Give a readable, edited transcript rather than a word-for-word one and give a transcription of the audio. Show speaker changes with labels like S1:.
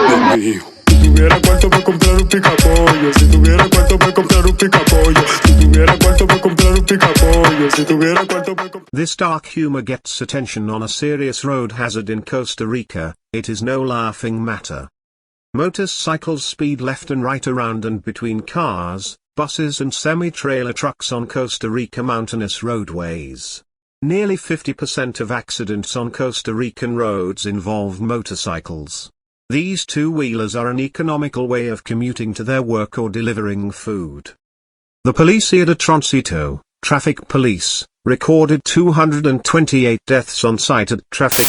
S1: Dios mío. Si tuviera cuarto para comprar un picapollo, si tuviera cuarto para comprar un picapollo, si tuviera cuarto para comprar un picapollo, si tuviera cuarto para comprar.
S2: This dark humor gets attention on a serious road hazard in Costa Rica. It is no laughing matter. Motorcycles speed left and right around and between cars, buses and semi-trailer trucks on Costa Rica mountainous roadways. Nearly 50% of accidents on Costa Rican roads involve motorcycles. These two-wheelers are an economical way of commuting to their work or delivering food. The Policía de Tránsito, traffic police, recorded 228 deaths on site at traffic